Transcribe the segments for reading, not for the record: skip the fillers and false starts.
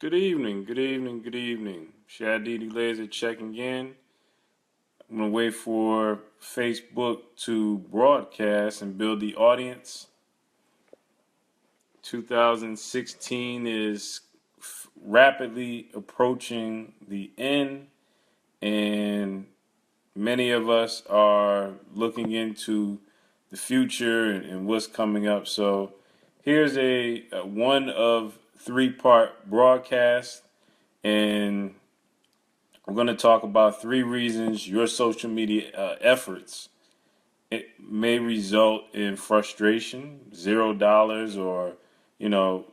Good evening, good evening, good evening. Shadidi Laser checking in. I'm going to wait for Facebook to broadcast and build the audience. 2016 is rapidly approaching the end, and many of us are looking into the future and what's coming up. So here's a one of three-part broadcast, and we're going to talk about three reasons your social media efforts it may result in frustration, $0, or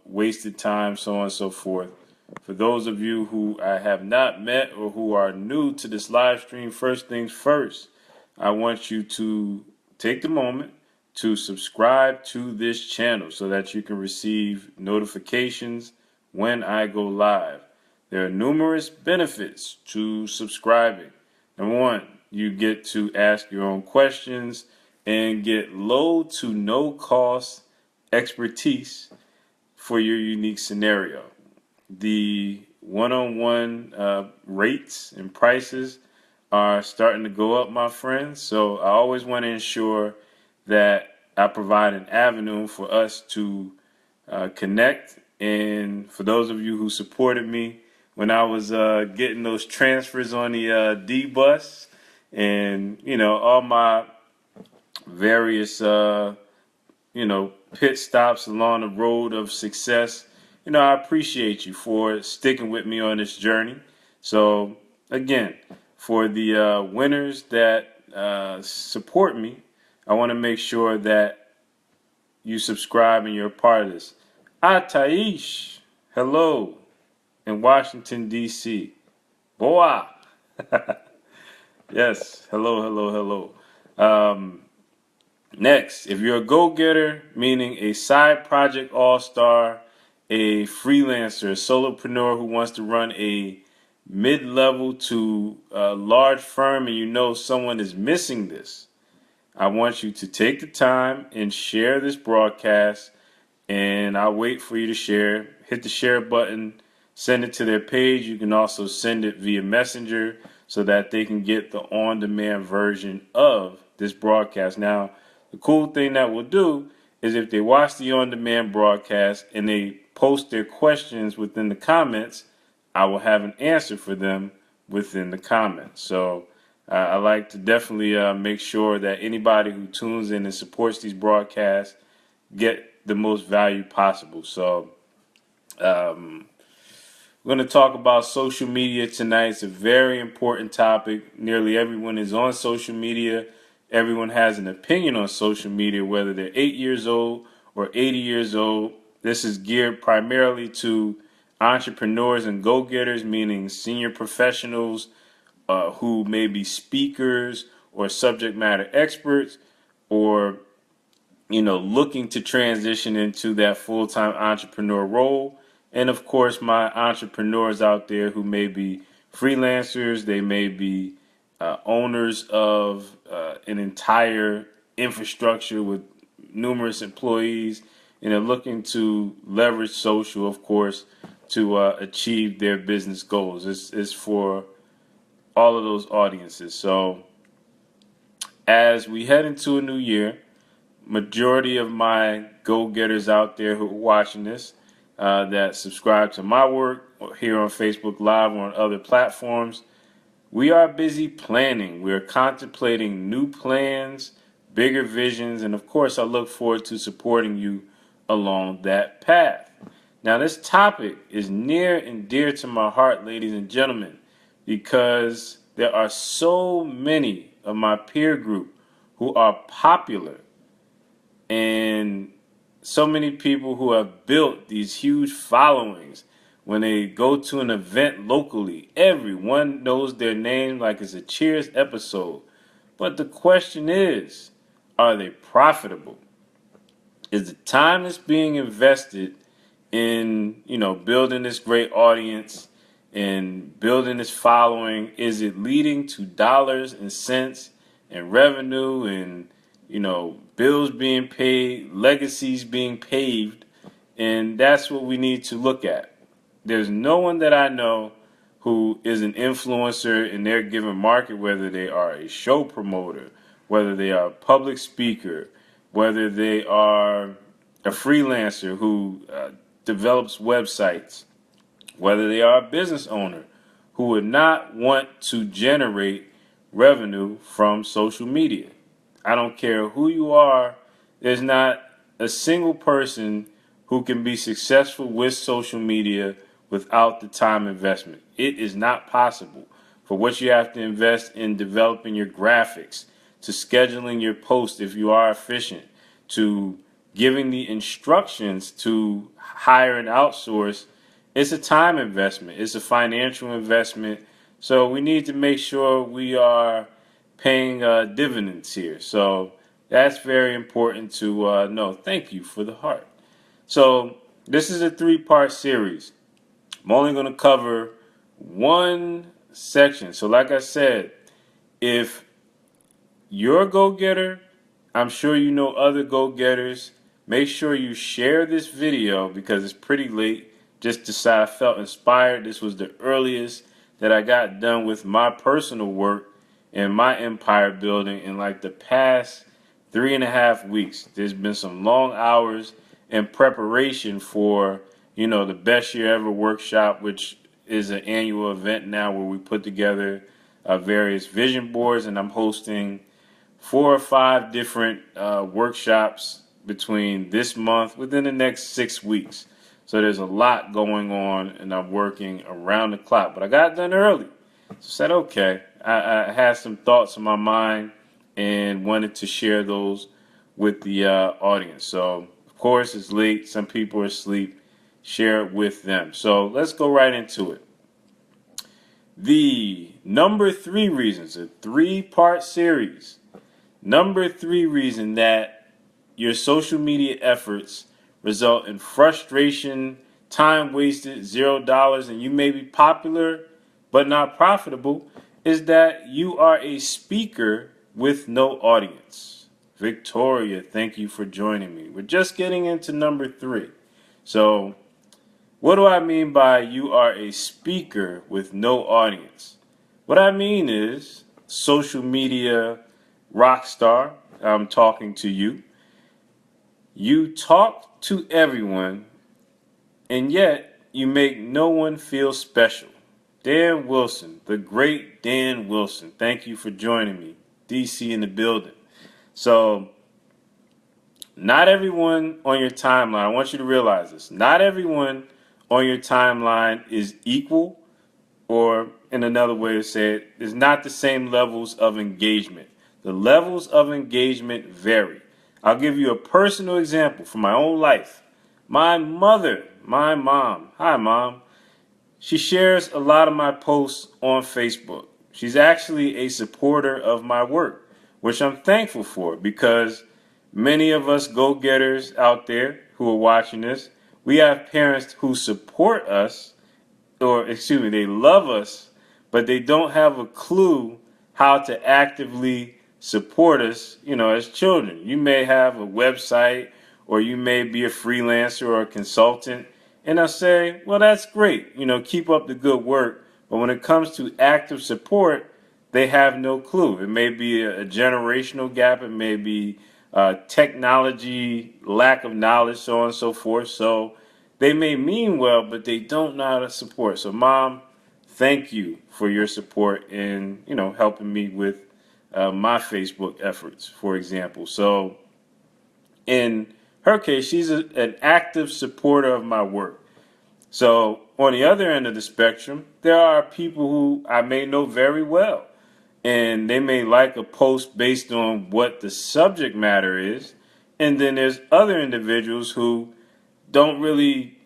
wasted time, so on and so forth. For those of you who I have not met or who are new to this live stream, first things first, I want you to take the moment to subscribe to this channel so that you can receive notifications when I go live. There are numerous benefits to subscribing. Number one, you get to ask your own questions and get low to no cost expertise for your unique scenario. The one-on-one rates and prices are starting to go up, my friends. So I always want to ensure that I provide an avenue for us to connect. And for those of you who supported me when I was getting those transfers on the D bus, and all my various pit stops along the road of success, I appreciate you for sticking with me on this journey. So again, for the winners that support me, I want to make sure that you subscribe and you're a part of this. Ataish, hello, in Washington, D.C. Boa. Yes, hello, hello, hello. Next, if you're a go-getter, meaning a side project all-star, a freelancer, a solopreneur who wants to run a mid-level to a large firm, and you know someone is missing this, I want you to take the time and share this broadcast, and I'll wait for you to share. Hit the share button, send it to their page. You can also send it via Messenger so that they can get the on-demand version of this broadcast. Now, the cool thing that we'll do is if they watch the on-demand broadcast and they post their questions within the comments, I will have an answer for them within the comments. So I like to definitely make sure that anybody who tunes in and supports these broadcasts get the most value possible. So we're going to talk about social media tonight. It's a very important topic. Nearly everyone is on social media. Everyone has an opinion on social media, whether they're 8 years old or 80 years old. This is geared primarily to entrepreneurs and go-getters, meaning senior professionals who may be speakers or subject matter experts, or looking to transition into that full-time entrepreneur role. And of course, my entrepreneurs out there who may be freelancers, they may be owners of an entire infrastructure with numerous employees, and they're looking to leverage social, of course, to achieve their business goals. It's for all of those audiences. So as we head into a new year, majority of my go-getters out there who are watching this that subscribe to my work here on Facebook Live or on other platforms, we are busy planning. We are contemplating new plans, bigger visions, and of course I look forward to supporting you along that path. Now this topic is near and dear to my heart, ladies and gentlemen, because there are so many of my peer group who are popular, and so many people who have built these huge followings. When they go to an event locally, everyone knows their name like it's a Cheers episode. But the question is, are they profitable? Is the time that's being invested in, building this great audience and building this following, is it leading to dollars and cents and revenue and bills being paid, legacies being paved? And that's what we need to look at, there's no one that I know who is an influencer in their given market, whether they are a show promoter, whether they are a public speaker, whether they are a freelancer who develops websites, whether they are a business owner who would not want to generate revenue from social media. I don't care who you are, there's not a single person who can be successful with social media without the time investment. It is not possible. For what you have to invest in developing your graphics, to scheduling your posts if you are efficient, to giving the instructions to hire and outsource, it's a time investment. It's a financial investment. So we need to make sure we are paying dividends here. So that's very important to know. Thank you for the heart. So this is a 3-part series. I'm only going to cover one section. So like I said, if you're a go-getter, I'm sure you know other go-getters. Make sure you share this video because it's pretty late. Just decided I felt inspired. This was the earliest that I got done with my personal work and my empire building in like the past 3.5 weeks. There's been some long hours in preparation for, the Best Year Ever workshop, which is an annual event now where we put together various vision boards, and I'm hosting 4 or 5 different workshops between this month within the next 6 weeks. So there's a lot going on, and I'm working around the clock. But I got done early. So I said, okay, I had some thoughts in my mind and wanted to share those with the audience. So, of course, it's late. Some people are asleep. Share it with them. So let's go right into it. The number 3 reasons, a 3-part series. Number 3 reason that your social media efforts result in frustration, time wasted, $0, and you may be popular but not profitable is that you are a speaker with no audience. Victoria, thank you for joining me. We're just getting into number 3. So, what do I mean by you are a speaker with no audience? What I mean is social media rock star, I'm talking to you. You talk to everyone, and yet you make no one feel special. Dan Wilson, the great Dan Wilson, thank you for joining me. DC in the building. So, not everyone on your timeline, I want you to realize this, not everyone on your timeline is equal, or in another way to say it, is not the same levels of engagement. The levels of engagement vary. I'll give you a personal example from my own life. My mother, my mom, hi mom, she shares a lot of my posts on Facebook. She's actually a supporter of my work, which I'm thankful for because many of us go-getters out there who are watching this, we have parents who support us, or excuse me, they love us, but they don't have a clue how to actively support us, as children. You may have a website or you may be a freelancer or a consultant, and I'll say, well, that's great. Keep up the good work. But when it comes to active support, they have no clue. It may be a generational gap. It may be technology, lack of knowledge, so on and so forth. So they may mean well, but they don't know how to support. So, Mom, thank you for your support in, helping me with my Facebook efforts, for example. So, in her case, she's an active supporter of my work. So, on the other end of the spectrum, there are people who I may know very well, and they may like a post based on what the subject matter is. And then there's other individuals who don't really,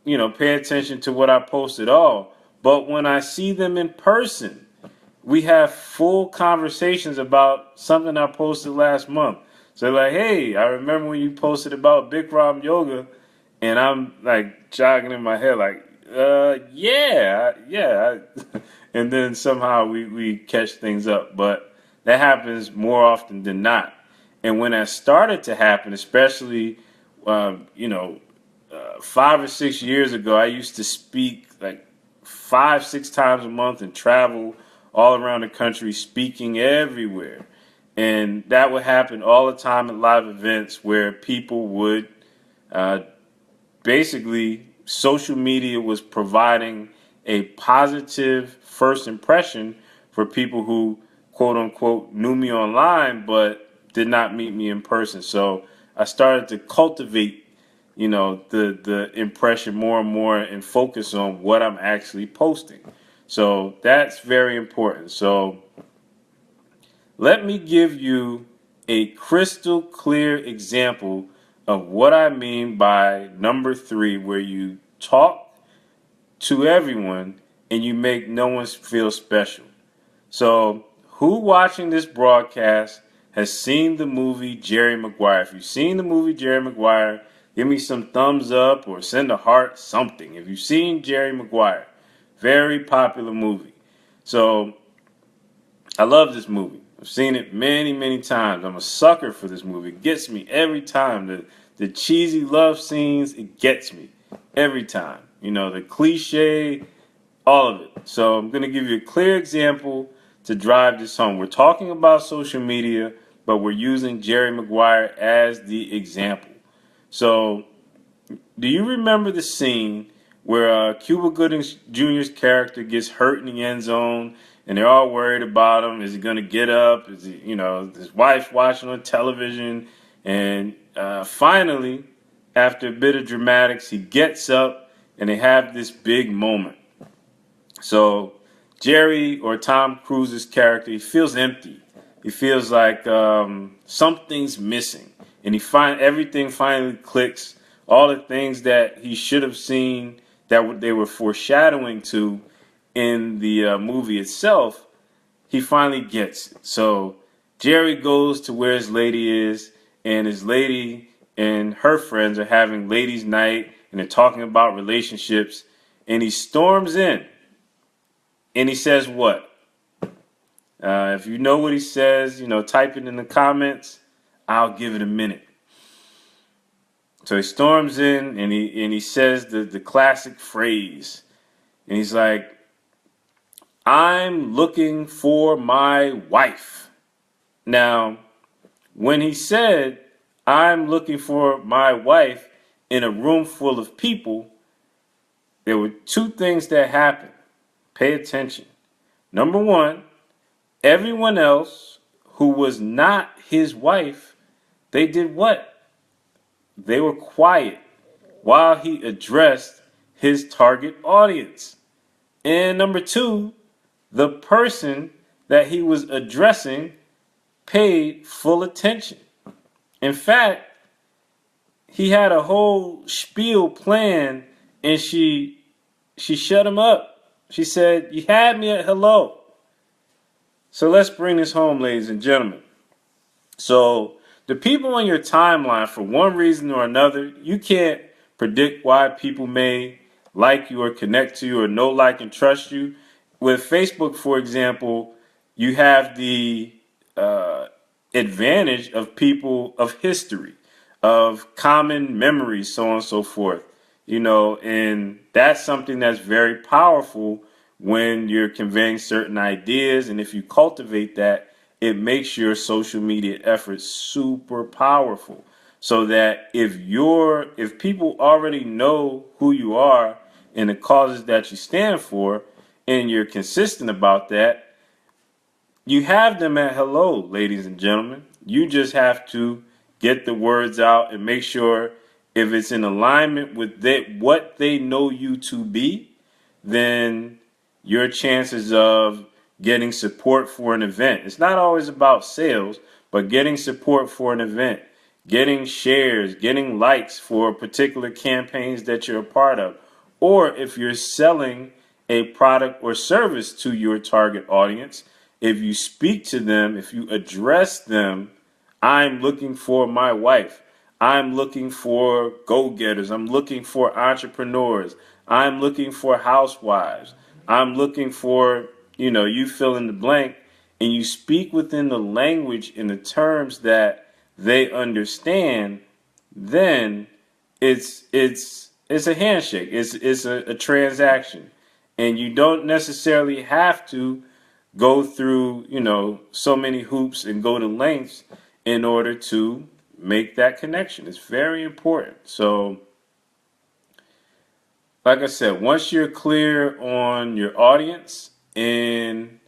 pay attention to what I post at all. But when I see them in person, we have full conversations about something I posted last month. So like, hey, I remember when you posted about Bikram yoga, and I'm like jogging in my head like, yeah. And then somehow we catch things up. But that happens more often than not. And when that started to happen, especially, 5 or 6 years ago, I used to speak like 5, 6 times a month and travel all around the country, speaking everywhere. And that would happen all the time at live events where people would uh, basically, social media was providing a positive first impression for people who, quote unquote, knew me online but did not meet me in person. So I started to cultivate, the impression more and more and focus on what I'm actually posting. So that's very important. So let me give you a crystal clear example of what I mean by number 3, where you talk to everyone and you make no one feel special. So, who watching this broadcast has seen the movie Jerry Maguire? If you've seen the movie Jerry Maguire, give me some thumbs up or send a heart, something. If you've seen Jerry Maguire, very popular movie. So, I love this movie. I've seen it many, many times. I'm a sucker for this movie. It gets me every time. The cheesy love scenes, it gets me every time. The cliche, all of it. So I'm going to give you a clear example to drive this home. We're talking about social media, but we're using Jerry Maguire as the example. So do you remember the scene where Cuba Gooding Jr.'s character gets hurt in the end zone, and they're all worried about him? Is he going to get up? Is he, his wife's watching on television, and finally, after a bit of dramatics, he gets up, and they have this big moment. So Jerry, or Tom Cruise's character, he feels empty. He feels like something's missing, and everything finally clicks. All the things that he should have seen that they were foreshadowing to in the movie itself, he finally gets it. So Jerry goes to where his lady is, and his lady and her friends are having ladies' night, and they're talking about relationships. And he storms in, and he says what? If you know what he says, type it in the comments. I'll give it a minute. So he storms in, and he says the classic phrase, and he's like, "I'm looking for my wife." Now, when he said, "I'm looking for my wife," in a room full of people, there were two things that happened. Pay attention. Number one, everyone else who was not his wife, they did what? They were quiet while he addressed his target audience. And number two, the person that he was addressing paid full attention. In fact, he had a whole spiel planned, and she shut him up. She said, "You had me at hello." So let's bring this home, ladies and gentlemen. So the people on your timeline, for one reason or another, you can't predict why people may like you or connect to you or know, like, and trust you. With Facebook, for example, you have the advantage of people of history, of common memories, so on and so forth. And that's something that's very powerful when you're conveying certain ideas. And if you cultivate that, it makes your social media efforts super powerful. So that if people already know who you are and the causes that you stand for, and you're consistent about that, you have them at hello, ladies and gentlemen. You just have to get the words out and make sure if it's in alignment with what they know you to be, then your chances of getting support for an event. It's not always about sales, but getting support for an event, getting shares, getting likes for particular campaigns that you're a part of. Or if you're selling a product or service to your target audience, if you speak to them, if you address them, "I'm looking for my wife. I'm looking for go-getters. I'm looking for entrepreneurs. I'm looking for housewives. I'm looking for," you fill in the blank, and you speak within the language in the terms that they understand, then it's a handshake. It's a transaction, and you don't necessarily have to go through so many hoops and go to lengths in order to make that connection. It's very important. So, like I said, once you're clear on your audience and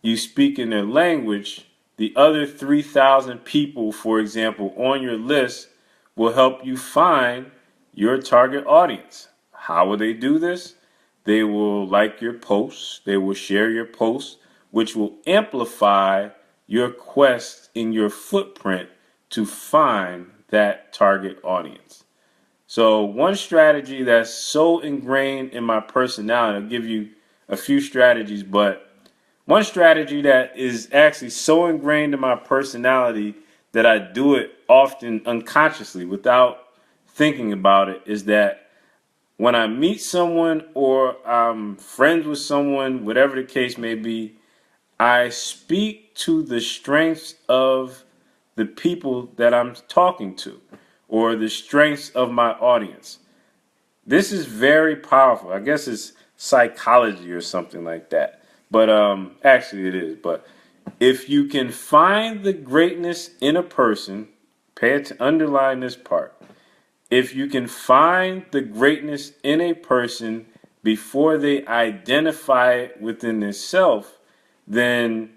you speak in their language, the other 3,000 people, for example, on your list will help you find your target audience. How will they do this? They will like your posts, they will share your posts, which will amplify your quest in your footprint to find that target audience. So, one strategy that's so ingrained in my personality, I'll give you a few strategies, but one strategy that is actually so ingrained in my personality that I do it often unconsciously without thinking about it is that when I meet someone or I'm friends with someone, whatever the case may be, I speak to the strengths of the people that I'm talking to or the strengths of my audience. This is very powerful. I guess it's psychology or something like that. But actually it is. But if you can find the greatness in a person, underline this part. If you can find the greatness in a person before they identify it within themselves, then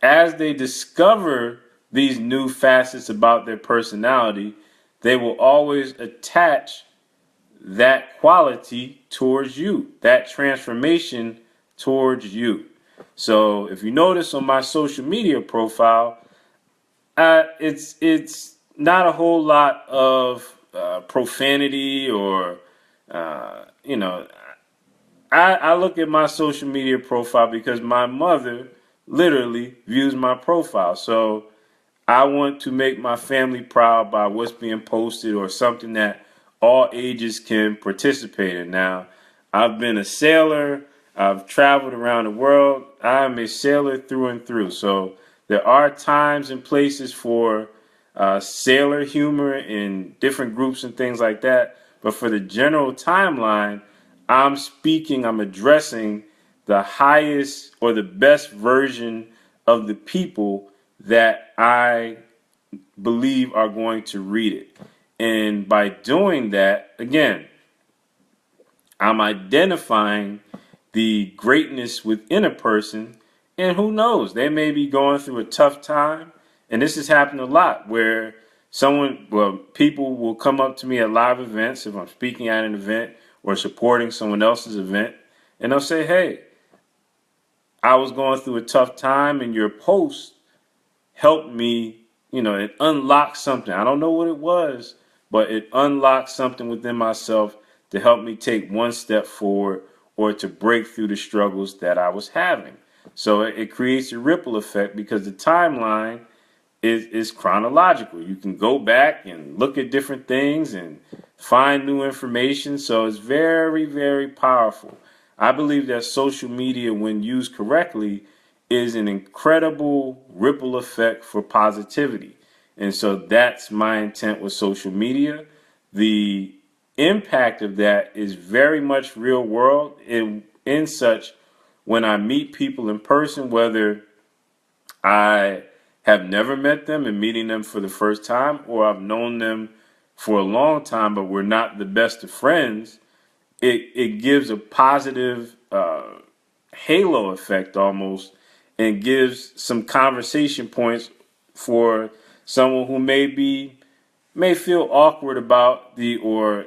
as they discover these new facets about their personality, they will always attach that quality towards you, that transformation towards you. So if you notice on my social media profile, it's not a whole lot of profanity or you know. I look at my social media profile because my mother literally views my profile. So I want to make my family proud by what's being posted or something that all ages can participate in. Now, I've been a sailor. I've traveled around the world. I'm a sailor through and through. So there are times and places for sailor humor in different groups and things like that. But for the general timeline, I'm addressing the highest or the best version of the people that I believe are going to read it. And by doing that, again, I'm identifying the greatness within a person. And who knows, they may be going through a tough time. And this has happened a lot where people will come up to me at live events if I'm speaking at an event or supporting someone else's event. And they'll say, hey, I was going through a tough time and your post helped me, it unlocked something. I don't know what it was, but it unlocked something within myself to help me take one step forward or to break through the struggles that I was having. So it creates a ripple effect because the timeline is chronological. You can go back and look at different things and find new information. So it's very, very powerful. I believe that social media, when used correctly, is an incredible ripple effect for positivity. And so that's my intent with social media. The impact of that is very much real world in such when I meet people in person, whether I have never met them and meeting them for the first time, or I've known them for a long time, but we're not the best of friends, it gives a positive halo effect almost and gives some conversation points for someone who may feel awkward about the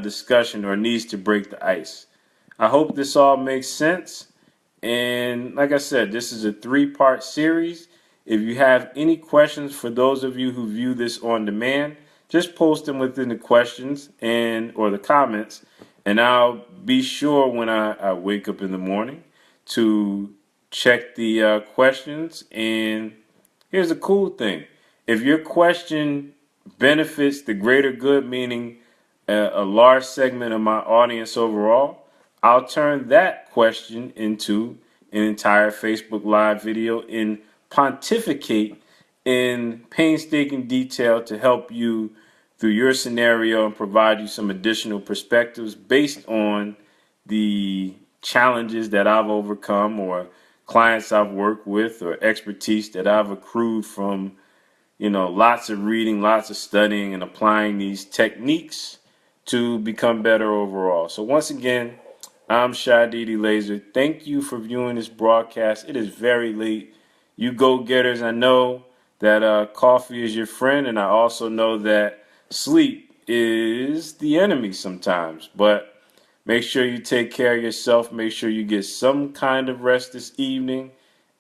discussion or needs to break the ice. I hope this all makes sense. And like I said, this is a 3-part series. If you have any questions for those of you who view this on demand, just post them within the questions or the comments, and I'll be sure when I wake up in the morning to check the questions. And here's the cool thing. If your question benefits the greater good, meaning a large segment of my audience overall, I'll turn that question into an entire Facebook Live video and pontificate in painstaking detail to help you through your scenario and provide you some additional perspectives based on the challenges that I've overcome or clients I've worked with or expertise that I've accrued from, lots of reading, lots of studying and applying these techniques to become better overall. So once again, I'm Shadidi Laser. Thank you for viewing this broadcast. It is very late. You go-getters, I know that coffee is your friend, and I also know that sleep is the enemy sometimes. But make sure you take care of yourself. Make sure you get some kind of rest this evening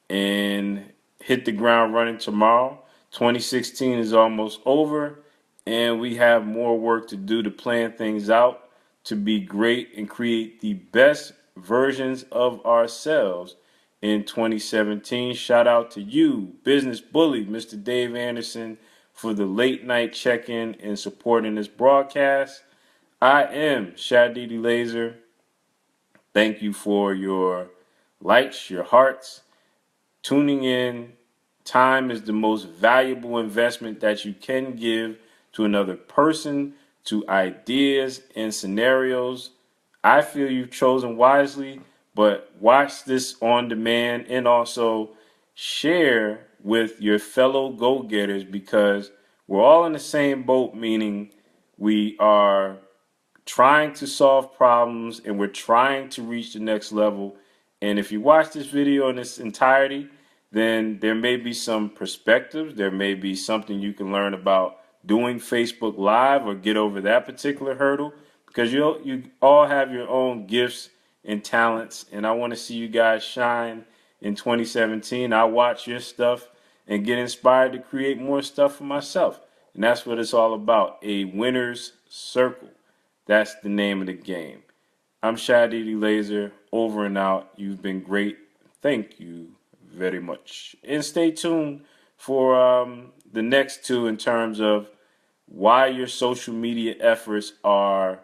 and hit the ground running tomorrow. 2016 is almost over, and we have more work to do to plan things out to be great and create the best versions of ourselves in 2017. Shout out to you, Business Bully, Mr. Dave Anderson, for the late night check-in and supporting this broadcast. I am Shadidi Laser. Thank you for your likes, your hearts, tuning in. Time is the most valuable investment that you can give to another person, to ideas and scenarios. I feel you've chosen wisely, but watch this on demand and also share with your fellow go-getters because we're all in the same boat, meaning we are trying to solve problems and we're trying to reach the next level. And if you watch this video in its entirety, then there may be some perspectives. There may be something you can learn about doing Facebook Live or get over that particular hurdle because you all have your own gifts and talents. And I want to see you guys shine in 2017. I watch your stuff and get inspired to create more stuff for myself. And that's what it's all about, a winner's circle. That's the name of the game. I'm Shadidi Laser, over and out. You've been great. Thank you very much. And stay tuned for the next two in terms of why your social media efforts are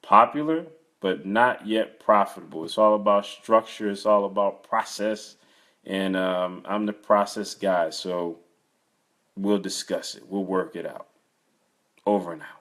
popular but not yet profitable. It's all about structure. It's all about process. And I'm the process guy. So we'll discuss it. We'll work it out. Over and out.